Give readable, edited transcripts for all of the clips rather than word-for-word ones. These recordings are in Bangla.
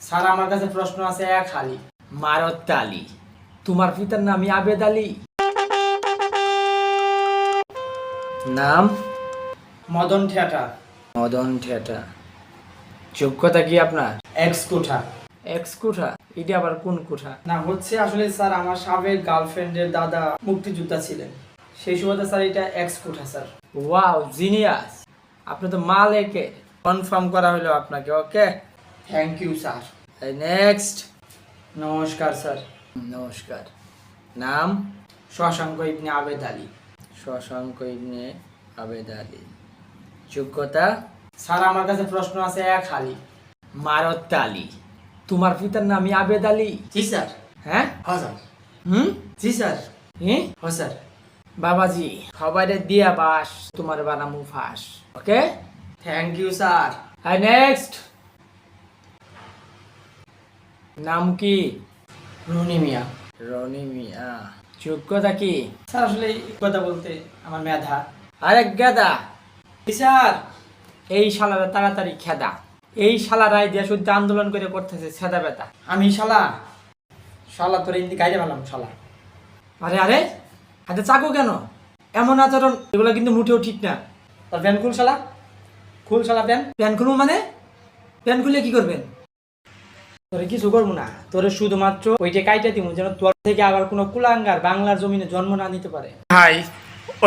স্যার আমার কাছে প্রশ্ন আছে এক হালি। মারত আলী, তোমার পিতার নাম আবেদ আলী? নাম? মদন ঠেটা। মদন ঠেটা। যোগ্যতা কি আপনার? এক্স কোঠা। এক্স কোঠা? এটা আবার কোন কোঠা? না হচ্ছে আসলে স্যার আমার সাবেক গার্লফ্রেন্ডের দাদা মুক্তিযোদ্ধা ছিলেন, সেই সুবাদে স্যার এটা এক্স কোঠা স্যার। Wow, genius! আপনি তো মাল একে কনফার্ম করা হলো আপনাকে। ওকে, থ্যাংক ইউ স্যার। নেক্সট। নমস্কার স্যার। নমস্কার। নাম? শশাঙ্ক ইবনে আবেদ আলী। শশাঙ্ক ইবনে আবেদ আলী। যোগ্যতা? স্যার আমার কাছে প্রশ্ন আছে এক হালি। মারত আলী, তোমার পিতার নাম আবেদ আলী? জি স্যার। হ্যাঁ হ্যাঁ স্যার। জি স্যার। হ্যাঁ স্যার। বাবাজি সবাইরে দিয়া বাস, তোমার বানামু ফাঁস। Okay, thank you sir. Hi next. নাম কি? রনি মিয়া। রনি মিয়া। যোগ্যতা কি? স্যার আসলে এই কথা বলতে আমার মেধা। আরে গাদা! স্যার এই শালারা তাড়াতাড়ি খেদা। এই শালারাই দেশ উদ্যে আন্দোলন করে করতেছে ছেদা বেতা। আমি শালা শালা তোর ইন্দি গাইতে পারলাম শালা। আরে আরে, হাতে চাকু কেন? এমন আচরণ এগুলো কিন্তু মুঠেও ঠিক না। তোর প্যান খুল শালা, খুল শালা প্যান। প্যান খুলবো মানে? প্যান খুলে কি করবেন? তোরে কিছু করবো না, তোরে শুধুমাত্র ওইটা কাইটা দিব যেন তোর থেকে আবার কোনো কুলাঙ্গার বাংলার জমিনে জন্ম না নিতে পারে। ভাই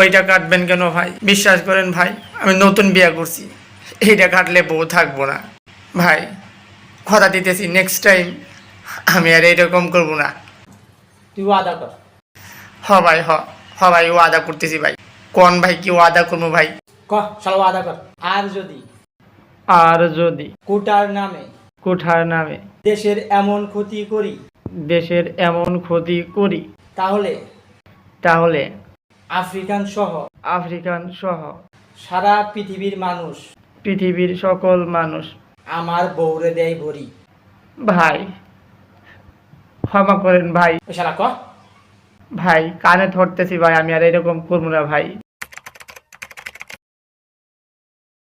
ওইটা কাটবেন কেন ভাই? বিশ্বাস করেন ভাই, আমি নতুন বিয়ে করছি, এইটা কাটলে বউ থাকবো না ভাই। কথা দিতেছি নেক্সট টাইম আমি আর এইরকম করবো না। তুই ওয়াদা কর। ভাই ভাই ও আদা করতেছি ভাই। কোন ভাই কি ও আদা করবো ভাই? ক শালা ওয়াদা কর। আর যদি কোটার নামে কোঠার নামে দেশের এমন ক্ষতি করি, দেশের এমন ক্ষতি করি, তাহলে তাহলে আফ্রিকান সহ আফ্রিকান সহ সারা পৃথিবীর মানুষ পৃথিবীর সকল মানুষ আমার বউরে দেয় ভরি। ভাই ক্ষমা করেন ভাই। ওই শালা ক। ভাই কানে ধরতেছি ভাই, আমি আর এরকম করবো না ভাই।